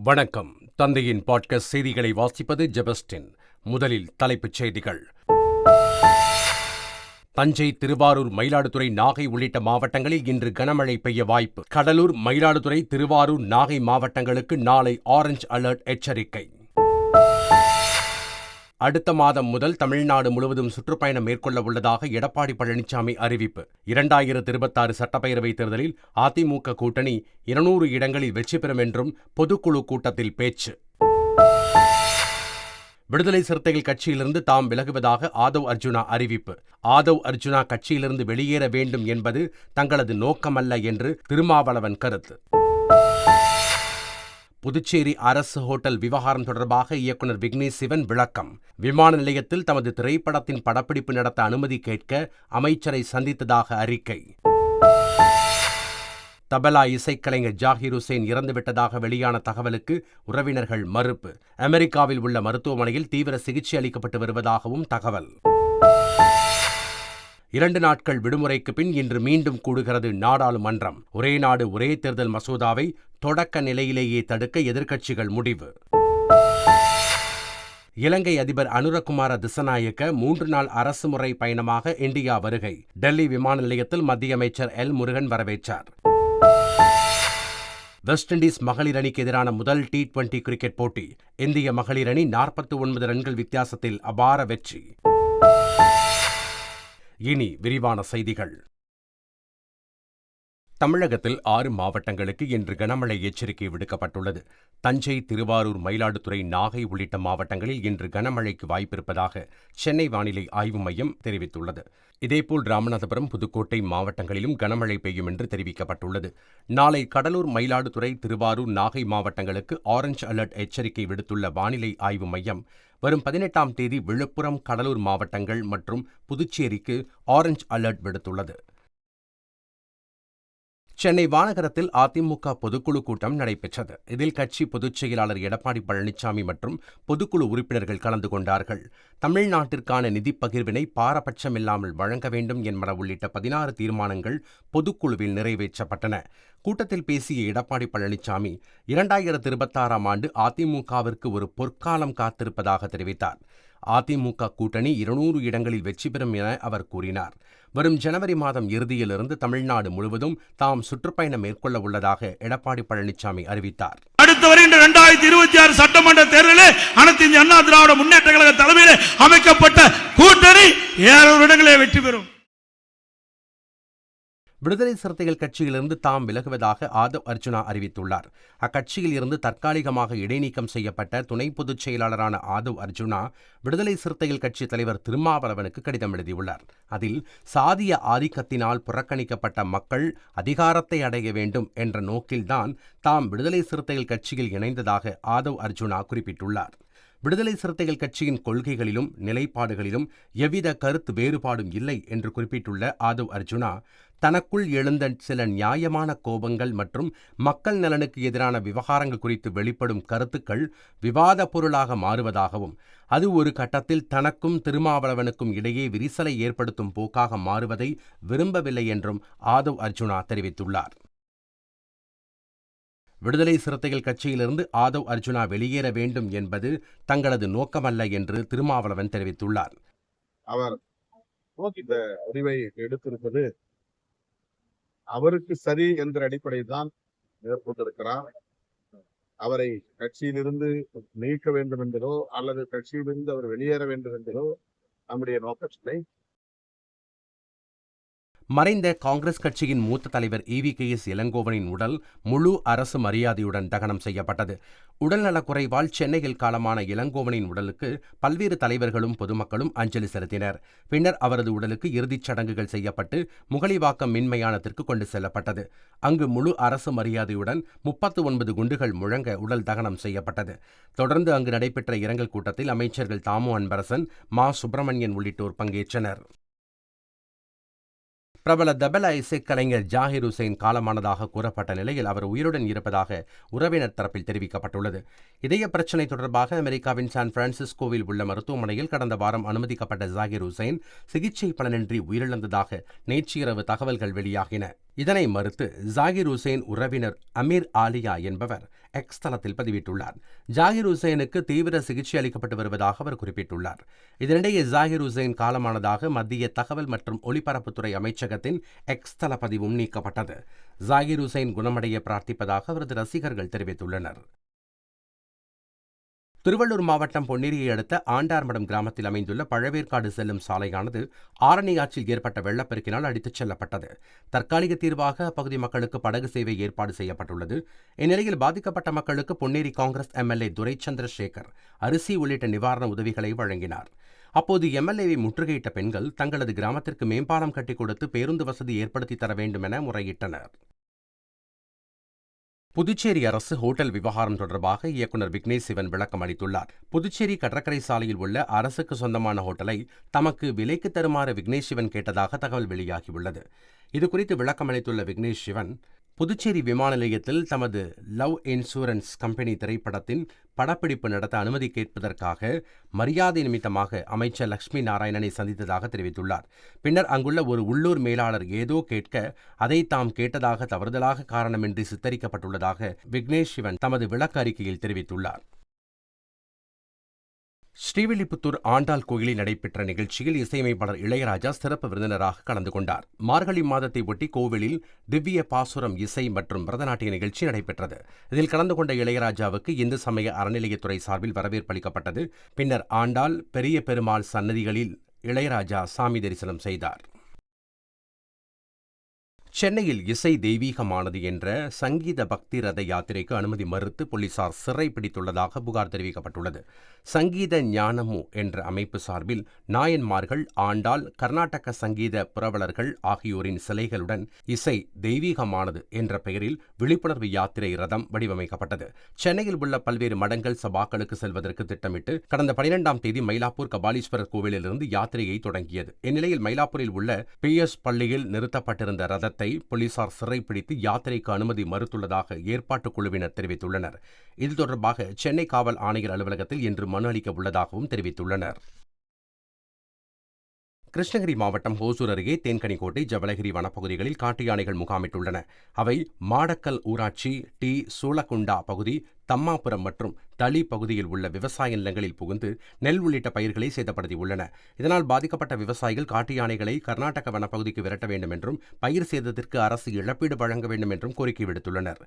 வணக்கம். தந்தையின் பாட்காஸ்ட் செய்திகளை வாசிப்பது ஜெபஸ்டின். முதலில் தலைப்புச் செய்திகள். தஞ்சை, திருவாரூர், மயிலாடுதுறை, நாகை உள்ளிட்ட மாவட்டங்களில் இன்று கனமழை பெய்ய வாய்ப்பு. கடலூர், மயிலாடுதுறை, திருவாரூர், நாகை மாவட்டங்களுக்கு நாளை ஆரஞ்ச் அலர்ட் எச்சரிக்கை. அடுத்த மாதம் முதல் தமிழ்நாடு முழுவதும் சுற்றுப்பயணம் மேற்கொள்ள உள்ளதாக எடப்பாடி பழனிசாமி அறிவிப்பு. 2026 சட்டப்பேரவைத் தேர்தலில் அதிமுக கூட்டணி 200 இடங்களில் வெற்றி பெறும் என்றும் பொதுக்குழு கூட்டத்தில் பேச்சு. விடுதலை சிறுத்தைகள் கட்சியிலிருந்து தாம் விலகுவதாக ஆதவ் அர்ஜுனா அறிவிப்பு. ஆதவ் அர்ஜுனா கட்சியிலிருந்து வெளியேற வேண்டும் என்பது தங்களது நோக்கமல்ல என்று திருமாவளவன் கருத்து. புதுச்சேரி அரசு ஹோட்டல் விவகாரம் தொடர்பாக இயக்குநர் விக்னேஷ் சிவன் விளக்கம். விமான நிலையத்தில் தமது திரைப்படத்தின் படப்பிடிப்பு நடத்த அனுமதி கேட்க அமைச்சரை சந்தித்ததாக அறிக்கை. தபலா இசைக்கலைஞர் ஜாகிர் ஹுசேன் இறந்துவிட்டதாக வெளியான தகவலுக்கு உறவினர்கள் மறுப்பு. அமெரிக்காவில் உள்ள மருத்துவமனையில் தீவிர சிகிச்சை அளிக்கப்பட்டு வருவதாகவும் தகவல். 2 நாட்கள் விடுமுறைக்கு பின் இன்று மீண்டும் கூடுகிறது நாடாளுமன்றம். ஒரே நாடு ஒரே தேர்தல் மசோதாவை தொடக்க நிலையிலேயே தடுக்க எதிர்க்கட்சிகள் முடிவு. இலங்கை அதிபர் அனுரகுமார திசநாயக்க 3 நாள் அரசுமுறை பயணமாக இந்தியா வருகை. டெல்லி விமான நிலையத்தில் மத்திய அமைச்சர் எல் முருகன் வரவேற்றார். வெஸ்ட் இண்டீஸ் மகளிர் அணிக்கு எதிரான முதல் T20 கிரிக்கெட் போட்டி. இந்திய மகளிர் அணி 49 ரன்கள் வித்தியாசத்தில் அபார வெற்றி. இனி விரிவான செய்திகள். தமிழகத்தில் 6 மாவட்டங்களுக்கு இன்று கனமழை எச்சரிக்கை விடுக்கப்பட்டுள்ளது. தஞ்சை, திருவாரூர், மயிலாடுதுறை, நாகை உள்ளிட்ட மாவட்டங்களில் இன்று கனமழைக்கு வாய்ப்பிருப்பதாக சென்னை வானிலை ஆய்வு மையம் தெரிவித்துள்ளது. இதேபோல் ராமநாதபுரம், புதுக்கோட்டை மாவட்டங்களிலும் கனமழை பெய்யும் என்று தெரிவிக்கப்பட்டுள்ளது. நாளை கடலூர், மயிலாடுதுறை, திருவாரூர், நாகை மாவட்டங்களுக்கு ஆரஞ்ச் அலர்ட் எச்சரிக்கை விடுத்துள்ள வானிலை ஆய்வு மையம் வரும் 18ஆம் தேதி விழுப்புரம், கடலூர் மாவட்டங்கள் மற்றும் புதுச்சேரிக்கு ஆரஞ்ச் அலர்ட் விடுத்துள்ளது. சென்னை வானகரத்தில் அதிமுக பொதுக்குழு கூட்டம் நடைபெற்றது. இதில் கட்சி பொதுச் செயலாளர் எடப்பாடி பழனிசாமி மற்றும் பொதுக்குழு உறுப்பினர்கள் கலந்து கொண்டார்கள். தமிழ்நாட்டிற்கான நிதிப் பகிர்வினை பாரபட்சமில்லாமல் வழங்க வேண்டும் என்பன உள்ளிட்ட 16 தீர்மானங்கள் பொதுக்குழுவில் நிறைவேற்றப்பட்டன. கூட்டத்தில் பேசிய எடப்பாடி பழனிசாமி 2026ஆம் ஆண்டு அதிமுகவிற்கு ஒரு பொற்காலம் காத்திருப்பதாக தெரிவித்தார். அதிமுக கூட்டணி 200 இடங்களில் வெற்றி பெறும் என அவர் கூறினார். வரும் ஜனவரி மாதம் இறுதியிலிருந்து தமிழ்நாடு முழுவதும் தாம் சுற்றுப்பயணம் மேற்கொள்ள உள்ளதாக எடப்பாடி பழனிசாமி அறிவித்தார். அடுத்த வருகின்ற 2026 சட்டமன்ற தேர்தலில் அனைத்து இந்திய அண்ணா திராவிட முன்னேற்ற கழக தலைமையில் அமைக்கப்பட்ட கூட்டணி 200 இடங்களில் வெற்றி பெறும். விடுதலை சிறுத்தைகள் கட்சியிலிருந்து தாம் விலகுவதாக ஆதவ் அர்ஜுனா அறிவித்துள்ளார். அக்கட்சியில் இருந்து தற்காலிகமாக இடைநீக்கம் செய்யப்பட்ட துணை பொதுச் செயலாளரான ஆதவ் அர்ஜுனா விடுதலை சிறுத்தைகள் கட்சி தலைவர் திருமாவளவனுக்கு கடிதம் எழுதியுள்ளார். அதில் சாதிய ஆதிக்கத்தினால் புறக்கணிக்கப்பட்ட மக்கள் அதிகாரத்தை அடைய வேண்டும் என்ற நோக்கில்தான் தாம் விடுதலை சிறுத்தைகள் கட்சியில் இணைந்ததாக ஆதவ் அர்ஜுனா குறிப்பிட்டுள்ளார். விடுதலை சிறுத்தைகள் கட்சியின் கொள்கைகளிலும் நிலைப்பாடுகளிலும் எவ்வித கருத்து வேறுபாடும் இல்லை என்று குறிப்பிட்டுள்ள ஆதவ் அர்ஜுனா தனக்குள் எழுந்த சில நியாயமான கோபங்கள் மற்றும் மக்கள் நலனுக்கு எதிரான விவகாரங்கள் குறித்து வெளிப்படும் கருத்துக்கள் விவாத பொருளாக மாறுவதாகவும் அது ஒரு கட்டத்தில் தனக்கும் திருமாவளவனுக்கும் இடையே விரிசலை ஏற்படுத்தும் போக்காக மாறுவதை விரும்பவில்லை என்றும் ஆதவ் அர்ஜுனா தெரிவித்துள்ளார். விடுதலை சிறுத்தைகள் கட்சியிலிருந்து ஆதவ் அர்ஜுனா வெளியேற வேண்டும் என்பது தங்களது நோக்கமல்ல என்று திருமாவளவன் தெரிவித்துள்ளார். அவர் இந்த முடிவை எடுத்திருப்பது அவருக்கு சரி என்ற அடிப்படையில் தான் மேற்கொண்டிருக்கிறார். அவரை கட்சியிலிருந்து நீக்க வேண்டும் என்பதோ அல்லது கட்சியிலிருந்து அவர் வெளியேற வேண்டும் என்பதோ நம்முடைய நோக்கத்தை. மறைந்த காங்கிரஸ் கட்சியின் மூத்த தலைவர் EVKS இளங்கோவனின் உடல் முழு அரசு மரியாதையுடன் தகனம் செய்யப்பட்டது. உடல்நலக்குறைவால் சென்னையில் காலமான இளங்கோவனின் உடலுக்கு பல்வேறு தலைவர்களும் பொதுமக்களும் அஞ்சலி செலுத்தினர். பின்னர் அவரது உடலுக்கு இறுதிச் சடங்குகள் செய்யப்பட்டு முகலிவாக்கம் மின்மயானத்திற்கு கொண்டு செல்லப்பட்டது. அங்கு முழு அரசு மரியாதையுடன் 39 குண்டுகள் முழங்க உடல் தகனம் செய்யப்பட்டது. தொடர்ந்து அங்கு நடைபெற்ற இரங்கல் கூட்டத்தில் அமைச்சர்கள் தாமு அன்பரசன், மா சுப்பிரமணியன் உள்ளிட்டோர் பங்கேற்றனர். பிரபல தபலா இசைக்கலைஞர் ஜாகிர் ஹுசேன் காலமானதாக கூறப்பட்ட நிலையில் அவர் உயிருடன் இருப்பதாக உறவினர் தரப்பில் தெரிவிக்கப்பட்டுள்ளது. இதய பிரச்சினை தொடர்பாக அமெரிக்காவின் சான் பிரான்சிஸ்கோவில் உள்ள மருத்துவமனையில் கடந்த வாரம் அனுமதிக்கப்பட்ட ஜாகிர் ஹுசேன் சிகிச்சை பலனின்றி உயிரிழந்ததாக நேற்று இரவு தகவல்கள் வெளியாகின. இதனை மறுத்து ஜாகிர் ஹுசேன் உறவினர் அமீர் ஆலியா என்பவர் எக்ஸ் தளத்தில் பதிவிட்டுள்ளார். ஜாகிர் ஹுசைனுக்கு தீவிர சிகிச்சை அளிக்கப்பட்டு வருவதாக அவர் குறிப்பிட்டுள்ளார். இதனிடையே ஜாகிர் ஹுசைன் காலமானதாக மத்திய தகவல் மற்றும் ஒலிபரப்புத்துறை அமைச்சகத்தின் எக்ஸ் தள பதிவும் நீக்கப்பட்டது. ஜாகிர் ஹுசைன் குணமடைய பிரார்த்திப்பதாக அவரது ரசிகர்கள் தெரிவித்துள்ளனர். திருவள்ளூர் மாவட்டம் பொன்னேரியை அடுத்த ஆண்டார்மடம் கிராமத்தில் அமைந்துள்ள பழவேற்காடு செல்லும் சாலையானது ஆரணி ஆற்றில் ஏற்பட்ட வெள்ளப்பெருக்கினால் அடித்துச் செல்லப்பட்டது. தற்காலிக தீர்வாக அப்பகுதி மக்களுக்கு படகு சேவை ஏற்பாடு செய்யப்பட்டுள்ளது. இந்நிலையில் பாதிக்கப்பட்ட மக்களுக்கு பொன்னேரி காங்கிரஸ் எம்எல்ஏ துரை சந்திரசேகர் அரிசி உள்ளிட்ட நிவாரண உதவிகளை வழங்கினார். அப்போது எம்எல்ஏவை முற்றுகையிட்ட பெண்கள் தங்களது கிராமத்திற்கு மேம்பாலம் கட்டிக் கொடுத்து பேருந்து வசதி ஏற்படுத்தி தர வேண்டும் என முறையிட்டனர். புதுச்சேரி அரசு ஹோட்டல் விவகாரம் தொடர்பாக இயக்குநர் விக்னேஷ் சிவன் விளக்கம் அளித்துள்ளார். புதுச்சேரி கடற்கரை சாலையில் உள்ள அரசுக்கு சொந்தமான ஹோட்டலை தமக்கு விலைக்கு தருமாறு விக்னேஷ் சிவன் கேட்டதாக தகவல் வெளியாகியுள்ளது. இதுகுறித்து விளக்கம் அளித்துள்ள விக்னேஷ் சிவன், புதுச்சேரி விமான நிலையத்தில் தமது லவ் இன்சூரன்ஸ் கம்பெனி திரைப்படத்தின் படப்பிடிப்பு நடத்த அனுமதி கேட்பதற்காக மரியாதை நிமித்தமாக அமைச்சர் லட்சுமி நாராயணனை சந்தித்ததாக தெரிவித்துள்ளார். பின்னர் அங்குள்ள ஒரு உள்ளூர் மேலாளர் ஏதோ கேட்க அதை தாம் கேட்டதாக தவறுதலாக காரணமின்றி சித்தரிக்கப்பட்டுள்ளதாக விக்னேஷ் சிவன் தமது விளக்க அறிக்கையில் தெரிவித்துள்ளார். ஸ்ரீவில்லிபுத்தூர் ஆண்டாள் கோயிலில் நடைபெற்ற நிகழ்ச்சியில் இசையமைப்பாளர் இளையராஜா சிறப்பு விருந்தினராக கலந்து கொண்டார். மார்கழி மாதத்தை ஒட்டி கோவிலில் திவ்ய பாசுரம் இசை மற்றும் பரதநாட்டிய நிகழ்ச்சி நடைபெற்றது. இதில் கலந்து கொண்ட இளையராஜாவுக்கு இந்து சமய அறநிலையத்துறை சார்பில் வரவேற்பு அளிக்கப்பட்டது. பின்னர் ஆண்டாள், பெரிய பெருமாள் சன்னதிகளில் இளையராஜா சாமி தரிசனம் செய்தார். சென்னையில் இசை தெய்வீகமானது என்ற சங்கீத பக்தி ரத யாத்திரைக்கு அனுமதி மறுத்து போலீசார் சிறை பிடித்துள்ளதாக புகார் தெரிவிக்கப்பட்டுள்ளது. சங்கீத ஞானமு என்ற அமைப்பு சார்பில் நாயன்மார்கள், ஆண்டாள், கர்நாடக சங்கீத புரவலர்கள் ஆகியோரின் சிலைகளுடன் இசை தெய்வீகமானது என்ற பெயரில் விழிப்புணர்வு யாத்திரை ரதம் வடிவமைக்கப்பட்டது. சென்னையில் உள்ள பல்வேறு மடங்கள், சபாக்களுக்கு செல்வதற்கு திட்டமிட்டு கடந்த 12ஆம் தேதி மயிலாப்பூர் கபாலீஸ்வரர் கோவிலிலிருந்து யாத்திரையை தொடங்கியது. இந்நிலையில் மயிலாப்பூரில் உள்ள PS பள்ளியில் நிறுத்தப்பட்டிருந்த ரதத்தை போலீசார் சிறைப்பிடித்து யாத்திரைக்கு அனுமதி மறுத்துள்ளதாக ஏற்பாட்டுக் குழுவினர் தெரிவித்துள்ளனர். இது தொடர்பாக சென்னை காவல் ஆணையர் அலுவலகத்தில் இன்று மனு அளிக்க உள்ளதாகவும் தெரிவித்துள்ளனர். கிருஷ்ணகிரி மாவட்டம் ஹோசூர் அருகே தேன்கனிக்கோட்டை, ஜவலகிரி வனப்பகுதிகளில் காட்டு யானைகள் முகாமிட்டுள்ளன. அவை மாடக்கல் ஊராட்சி, சூளகுண்டா பகுதி, தம்மாபுரம் மற்றும் தளி பகுதியில் உள்ள விவசாய நிலங்களில் புகுந்து நெல் உள்ளிட்ட பயிர்களை சேதப்படுத்தியுள்ளன. இதனால் பாதிக்கப்பட்ட விவசாயிகள் காட்டு யானைகளை கர்நாடக வனப்பகுதிக்கு விரட்ட வேண்டும் என்றும் பயிர் சேதத்திற்கு அரசு இழப்பீடு வழங்க வேண்டும் என்றும் கோரிக்கை விடுத்துள்ளனர்.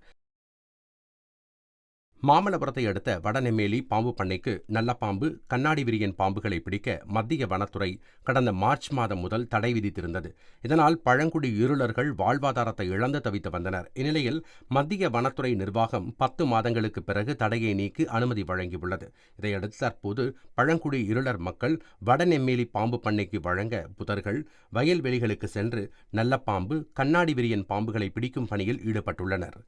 மாமல்லபுரத்தை அடுத்த வடநெம்மேலி பாம்பு பண்ணைக்கு நல்லப்பாம்பு, கண்ணாடி விரியன் பாம்புகளை பிடிக்க மத்திய வனத்துறை கடந்த மார்ச் மாதம் முதல் தடை விதித்திருந்தது. இதனால் பழங்குடி இருளர்கள் வாழ்வாதாரத்தை இழந்து தவித்து வந்தனர். இந்நிலையில் மத்திய வனத்துறை நிர்வாகம் 10 மாதங்களுக்கு பிறகு தடையை நீக்கி அனுமதி வழங்கியுள்ளது. இதையடுத்து தற்போது பழங்குடி இருளர் மக்கள் வடநெம்மேலி பாம்பு பண்ணைக்கு வழங்க புதர்கள், வயல்வெளிகளுக்கு சென்று நல்லப்பாம்பு, கண்ணாடி விரியன் பாம்புகளை பிடிக்கும் பணியில் ஈடுபட்டுள்ளனர்.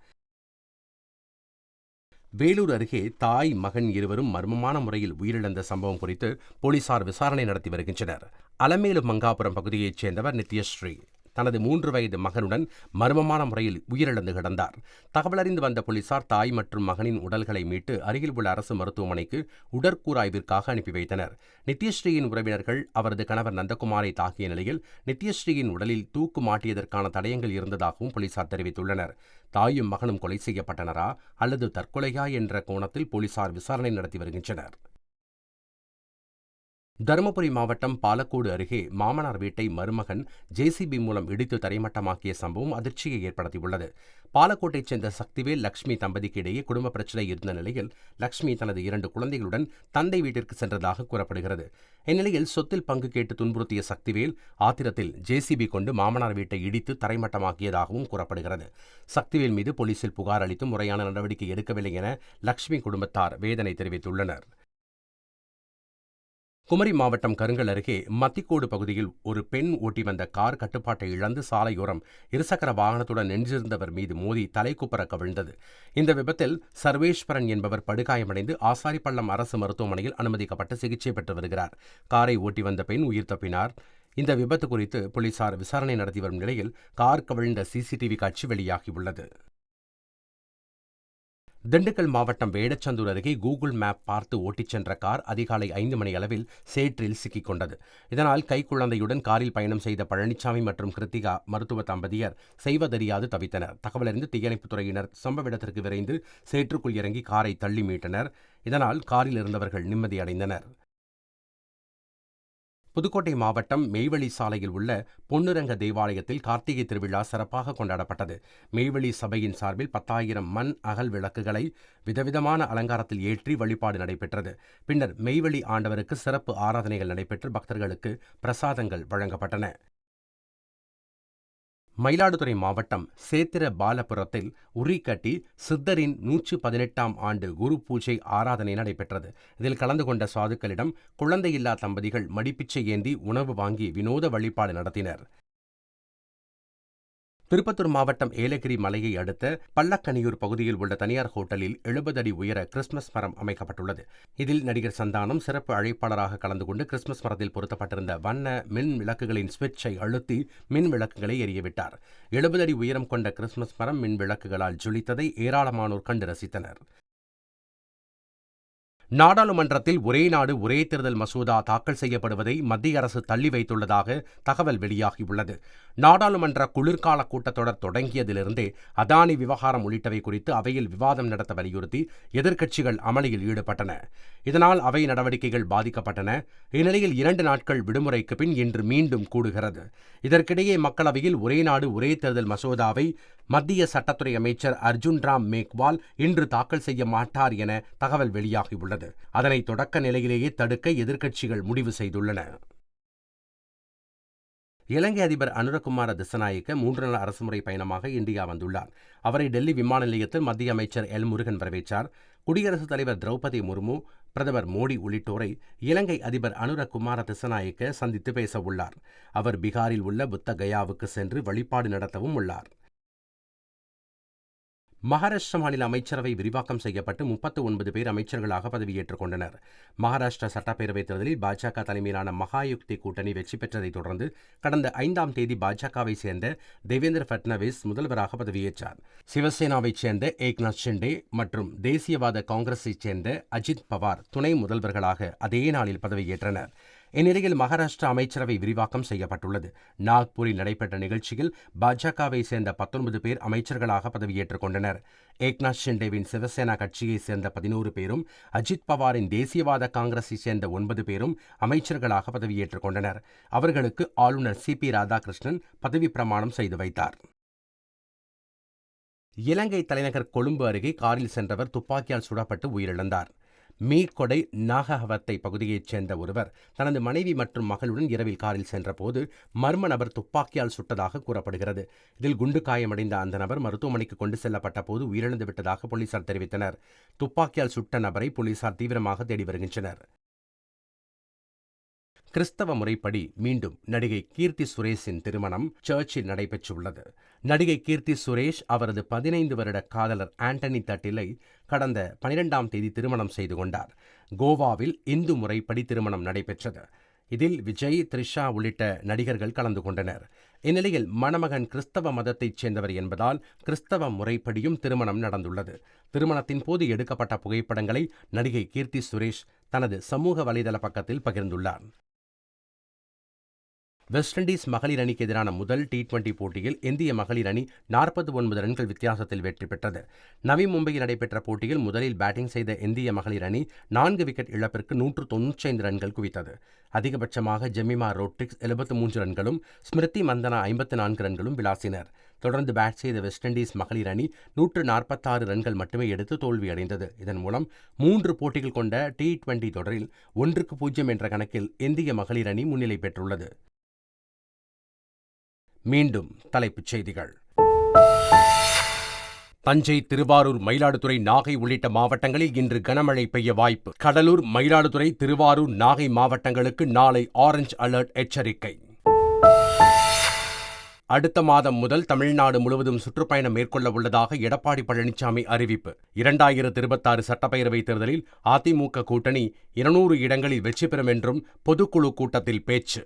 வேலூர் அருகே தாய், மகன் இருவரும் மர்மமான முறையில் உயிரிழந்த சம்பவம் குறித்து போலீசார் விசாரணை நடத்தி வருகின்றனர். அலமேலு மங்காபுரம் பகுதியைச் சேர்ந்தவர் நித்யஸ்ரீ தனது 3 வயது மகனுடன் மர்மமான முறையில் உயிரிழந்து கிடந்தார். தகவலறிந்து வந்த போலீசார் தாய் மற்றும் மகனின் உடல்களை மீட்டு அருகில் உள்ள அரசு மருத்துவமனைக்கு உடற்கூறாய்விற்காக அனுப்பி வைத்தனர். நித்யஸ்ரீயின் உறவினர்கள் அவரது கணவர் நந்தகுமாரை தாக்கிய நிலையில் நித்யஸ்ரீயின் உடலில் தூக்கு மாட்டியதற்கான தடயங்கள் இருந்ததாகவும் போலீசார் தெரிவித்துள்ளனர். தாயும் மகனும் கொலை செய்யப்பட்டனரா அல்லது தற்கொலையா என்ற கோணத்தில் போலீசார் விசாரணை நடத்தி வருகின்றனர். தருமபுரி மாவட்டம் பாலக்கோடு அருகே மாமனார் வீட்டை மருமகன் JCB மூலம் இடித்து தரைமட்டமாக்கிய சம்பவம் அதிர்ச்சியை ஏற்படுத்தியுள்ளது. பாலக்கோட்டைச் சேர்ந்த சக்திவேல், லட்சுமி தம்பதிக்கு இடையே குடும்ப பிரச்சினை இருந்த நிலையில் லட்சுமி தனது 2 குழந்தைகளுடன் தந்தை வீட்டிற்கு சென்றதாக கூறப்படுகிறது. இந்நிலையில் சொத்தில் பங்கு கேட்டு துன்புறுத்திய சக்திவேல் ஆத்திரத்தில் JCB கொண்டு மாமனார் வீட்டை இடித்து தரைமட்டமாக்கியதாகவும் கூறப்படுகிறது. சக்திவேல் மீது போலீசில் புகார் அளித்தும் முறையான நடவடிக்கை எடுக்கவில்லை என லட்சுமி குடும்பத்தார் வேதனை தெரிவித்துள்ளனர். குமரி மாவட்டம் கருங்கல் அருகே மத்திக்கோடு பகுதியில் ஒரு பெண் ஓட்டி வந்த கார் கட்டுப்பாட்டை இழந்து சாலையோரம் இருசக்கர வாகனத்துடன் நின்றிருந்தவர் மீது மோதி தலைக்குப்புற கவிழ்ந்தது. இந்த விபத்தில் சர்வேஸ்வரன் என்பவர் படுகாயமடைந்து ஆசாரிப்பள்ளம் அரசு மருத்துவமனையில் அனுமதிக்கப்பட்டு சிகிச்சை பெற்று வருகிறார். காரை ஓட்டி வந்த பெண் உயிர் தப்பினார். இந்த விபத்து குறித்து போலீசார் விசாரணை நடத்தி வரும் நிலையில் கார் கவிழ்ந்த CCTV காட்சி வெளியாகியுள்ளது. திண்டுக்கல் மாவட்டம் வேடச்சந்தூர் அருகே கூகுள் மேப் பார்த்து ஓட்டிச் சென்ற கார் அதிகாலை 5 மணி அளவில் சேற்றில் சிக்கிக் கொண்டது. இதனால் கைக்குழந்தையுடன் காரில் பயணம் செய்த பழனிசாமி மற்றும் கிருத்திகா மருத்துவ தம்பதியர் செய்வதறியாது தவித்தனர். தகவலறிந்து தீயணைப்புத் துறையினர் சம்பவ இடத்திற்கு விரைந்து சேற்றுக்குள் இறங்கி காரை தள்ளி மீட்டனர். இதனால் காரில் இருந்தவர்கள் நிம்மதியடைந்தனர். புதுக்கோட்டை மாவட்டம் மெய்வழி சாலையில் உள்ள பொன்னுரங்க தேவாலயத்தில் கார்த்திகை திருவிழா சிறப்பாக கொண்டாடப்பட்டது. மெய்வழி சபையின் சார்பில் 10,000 மண் அகல் விளக்குகளை விதவிதமான அலங்காரத்தில் ஏற்றி வழிபாடு நடைபெற்றது. பின்னர் மெய்வழி ஆண்டவருக்கு சிறப்பு ஆராதனைகள் நடைபெற்று பக்தர்களுக்கு பிரசாதங்கள் வழங்கப்பட்டன. மயிலாடுதுறை மாவட்டம் சேத்திர பாலபுரத்தில் உரி கட்டி சித்தரின் 118ஆம் ஆண்டு குரு பூஜை ஆராதனை நடைபெற்றது. இதில் கலந்து கொண்ட சாதுக்களிடம் குழந்தையில்லா தம்பதிகள் மடிப்பிச்சை ஏந்தி உணவு வாங்கி வினோத வழிபாடு நடத்தினர். திருப்பத்தூர் மாவட்டம் ஏலகிரி மலையை அடுத்த பள்ளக்கனியூர் பகுதியில் உள்ள தனியார் ஹோட்டலில் 70 அடி உயர கிறிஸ்துமஸ் மரம் அமைக்கப்பட்டுள்ளது. இதில் நடிகர் சந்தானம் சிறப்பு அழைப்பாளராக கலந்து கொண்டு கிறிஸ்துமஸ் மரத்தில் பொருத்தப்பட்டிருந்த வண்ண மின் விளக்குகளின் சுவிட்சை அழுத்தி மின் விளக்குகளை எரியவிட்டார். 70 அடி உயரம் கொண்ட கிறிஸ்துமஸ் மரம் மின் விளக்குகளால் ஜொலித்ததை ஏராளமானோர் கண்டு ரசித்தனர். நாடாளுமன்றத்தில் ஒரே நாடு ஒரே தேர்தல் மசோதா தாக்கல் செய்யப்படுவதை மத்திய அரசு தள்ளி வைத்துள்ளதாக தகவல் வெளியாகியுள்ளது. நாடாளுமன்ற குளிர்கால கூட்டத்தொடர் தொடங்கியதிலிருந்தே அதானி விவகாரம் உள்ளிட்டவை குறித்து அவையில் விவாதம் நடத்த வலியுறுத்தி எதிர்க்கட்சிகள் அமளியில் ஈடுபட்டன. இதனால் அவை நடவடிக்கைகள் பாதிக்கப்பட்டன. இந்நிலையில் 2 நாட்கள் விடுமுறைக்கு பின் இன்று மீண்டும் கூடுகிறது. இதற்கிடையே மக்களவையில் ஒரே நாடு ஒரே தேர்தல் மசோதாவை மத்திய சட்டத்துறை அமைச்சர் அர்ஜுன் ராம் மேக்வால் இன்று தாக்கல் செய்ய மாட்டார் என தகவல் வெளியாகியுள்ளது. அதனை தொடக்க நிலையிலேயே தடுக்க எதிர்க்கட்சிகள் முடிவு செய்துள்ளன. இலங்கை அதிபர் அனுரகுமார திசநாயக்க 3 நாள் அரசுமுறை பயணமாக இந்தியா வந்துள்ளார். அவரை டெல்லி விமான நிலையத்தில் மத்திய அமைச்சர் எல் முருகன் வரவேற்றார். குடியரசுத் தலைவர் திரௌபதி முர்மு, பிரதமர் மோடி உள்ளிட்டோரை இலங்கை அதிபர் அனுரகுமார திசநாயக்க சந்தித்து பேச உள்ளார். அவர் பீகாரில் உள்ள புத்த கயாவுக்கு சென்று வழிபாடு நடத்தவும் உள்ளார். மகாராஷ்டிர மாநில அமைச்சரவை விரிவாக்கம் செய்யப்பட்டு 39 பேர் அமைச்சர்களாக பதவியேற்றுக் கொண்டனர். மகாராஷ்டிரா சட்டப்பேரவைத் தேர்தலில் பாஜக தலைமையிலான மகாயுக்தி கூட்டணி வெற்றி பெற்றதைத் தொடர்ந்து கடந்த 5ஆம் தேதி பாஜகவை சேர்ந்த தேவேந்திர ஃபட்னவிஸ் முதல்வராக பதவியேற்றார். சிவசேனாவைச் சேர்ந்த ஏக்நாத் ஷிண்டே மற்றும் தேசியவாத காங்கிரஸைச் சேர்ந்த அஜித் பவார் துணை முதல்வர்களாக அதே நாளில் பதவியேற்றனர். இந்நிலையில் மகாராஷ்டிரா அமைச்சரவை விரிவாக்கம் செய்யப்பட்டுள்ளது. நாக்பூரில் நடைபெற்ற நிகழ்ச்சியில் பாஜகவை சேர்ந்த 19 பேர் அமைச்சர்களாக பதவியேற்றுக் கொண்டனர். ஏக்நாத் ஷிண்டேவின் சிவசேனா கட்சியைச் சேர்ந்த 11 பேரும் அஜித் பவாரின் தேசியவாத காங்கிரஸைச் சேர்ந்த 9 பேரும் அமைச்சர்களாக பதவியேற்றுக் கொண்டனர். அவர்களுக்கு ஆளுநர் CP ராதாகிருஷ்ணன் பதவி பிரமாணம் செய்து வைத்தார். இலங்கை தலைநகர் கொழும்பு அருகே காரில் சென்றவர் துப்பாக்கியால் சுடப்பட்டு உயிரிழந்தார். மீக்கொடை நாகஹவத்தை பகுதியைச் சேர்ந்த ஒருவர் தனது மனைவி மற்றும் மகளுடன் இரவில் காரில் சென்றபோது மர்ம நபர் துப்பாக்கியால் சுட்டதாக கூறப்படுகிறது. இதில் குண்டு காயமடைந்த அந்த நபர் மருத்துவமனைக்கு கொண்டு செல்லப்பட்ட போது உயிரிழந்து விட்டதாக போலீசார் தெரிவித்தனர். துப்பாக்கியால் சுட்ட நபரை போலீசார் தீவிரமாக தேடி வருகின்றனர். கிறிஸ்தவ முறைப்படி மீண்டும் நடிகை கீர்த்தி சுரேஷின் திருமணம் சர்ச்சில் நடைபெற்றுள்ளது. நடிகை கீர்த்தி சுரேஷ் அவரது 15 வருட காதலர் ஆண்டனி தட்டிலை கடந்த 12ஆம் தேதி திருமணம் செய்து கொண்டார். கோவாவில் இந்து முறைப்படி திருமணம் நடைபெற்றது. இதில் விஜய், த்ரிஷா உள்ளிட்ட நடிகர்கள் கலந்து கொண்டனர். இந்நிலையில் மணமகன் கிறிஸ்தவ மதத்தைச் சேர்ந்தவர் என்பதால் கிறிஸ்தவ முறைப்படியும் திருமணம் நடந்துள்ளது. திருமணத்தின் போது எடுக்கப்பட்ட புகைப்படங்களை நடிகை கீர்த்தி சுரேஷ் தனது சமூக வலைதள பக்கத்தில் பகிர்ந்துள்ளார். வெஸ்ட் இண்டீஸ் மகளிர் அணிக்கு எதிரான முதல் T20 போட்டியில் இந்திய மகளிர் அணி 49 ரன்கள் வித்தியாசத்தில் வெற்றி பெற்றது. நவி மும்பையில் நடைபெற்ற போட்டியில் முதலில் பேட்டிங் செய்த இந்திய மகளிர் அணி 4 விக்கெட் இழப்பிற்கு 195 ரன்கள் குவித்தது. அதிகபட்சமாக ஜெமிமா ரோட்ரிக்ஸ் 73 ரன்களும் ஸ்மிருதி மந்தனா 54 ரன்களும் விளாசினர். தொடர்ந்து பேட் செய்த வெஸ்ட் இண்டீஸ் மகளிர் அணி 146 ரன்கள் மட்டுமே எடுத்து தோல்வியடைந்தது. இதன் மூலம் 3 போட்டிகள் கொண்ட T20 தொடரில் 1-0 என்ற கணக்கில் இந்திய மகளிர் அணி முன்னிலை பெற்றுள்ளது. மீண்டும் தலைப்புச் செய்திகள். தஞ்சை, திருவாரூர், மயிலாடுதுறை, நாகை உள்ளிட்ட மாவட்டங்களில் இன்று கனமழை பெய்ய வாய்ப்பு. கடலூர், மயிலாடுதுறை, திருவாரூர், நாகை மாவட்டங்களுக்கு நாளை ஆரஞ்ச் அலர்ட் எச்சரிக்கை. அடுத்த மாதம் முதல் தமிழ்நாடு முழுவதும் சுற்றுப்பயணம் மேற்கொள்ள உள்ளதாக எடப்பாடி பழனிசாமி அறிவிப்பு. 2026 சட்டப்பேரவைத் தேர்தலில் அதிமுக கூட்டணி 200 இடங்களில் வெற்றி பெறும் என்றும் பொதுக்குழு கூட்டத்தில் பேச்சு.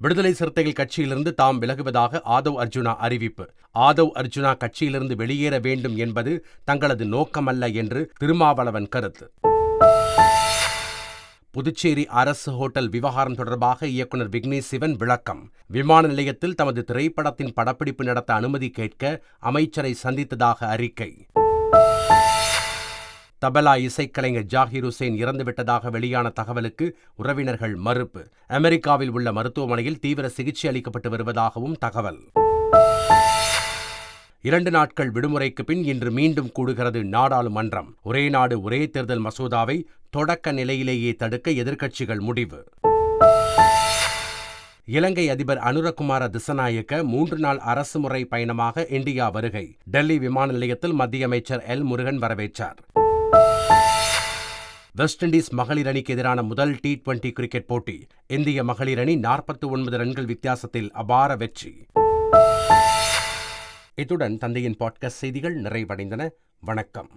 விடுதலை சிறுத்தைகள் கட்சியிலிருந்து தாம் விலகுவதாக ஆதவ் அர்ஜுனா அறிவிப்பு. ஆதவ் அர்ஜுனா கட்சியிலிருந்து வெளியேற வேண்டும் என்பது தங்களது நோக்கமல்ல என்று திருமாவளவன் கருத்து. புதுச்சேரி அரசு ஹோட்டல் விவகாரம் தொடர்பாக இயக்குநர் விக்னேஷ் சிவன் விளக்கம். விமான நிலையத்தில் தமது திரைப்படத்தின் படப்பிடிப்பு நடத்த அனுமதி கேட்க அமைச்சரை சந்தித்ததாக அறிக்கை. தபலா இசைக்கலைஞர் ஜாகிர் ஹுசேன் இறந்துவிட்டதாக வெளியான தகவலுக்கு உறவினர்கள் மறுப்பு. அமெரிக்காவில் உள்ள மருத்துவமனையில் தீவிர சிகிச்சை அளிக்கப்பட்டு வருவதாகவும் தகவல். 2 நாட்கள் விடுமுறைக்கு பின் இன்று மீண்டும் கூடுகிறது நாடாளுமன்றம். ஒரே நாடு ஒரே தேர்தல் மசோதாவை தொடக்க நிலையிலேயே தடுக்க எதிர்க்கட்சிகள் முடிவு. இலங்கை அதிபர் அனுரகுமார திசநாயக்க 3 நாள் அரசுமுறை பயணமாக இந்தியா வருகை. டெல்லி விமான நிலையத்தில் மத்திய அமைச்சர் எல் முருகன் வரவேற்றார். வெஸ்ட் இண்டீஸ் மகளிர் அணிக்கு எதிரான முதல் T20 கிரிக்கெட் போட்டி. இந்திய மகளிர் அணி 49 ரன்கள் வித்தியாசத்தில் அபார வெற்றி. இத்துடன் தந்தையின் பாட்காஸ்ட் செய்திகள் நிறைவடைந்தன. வணக்கம்.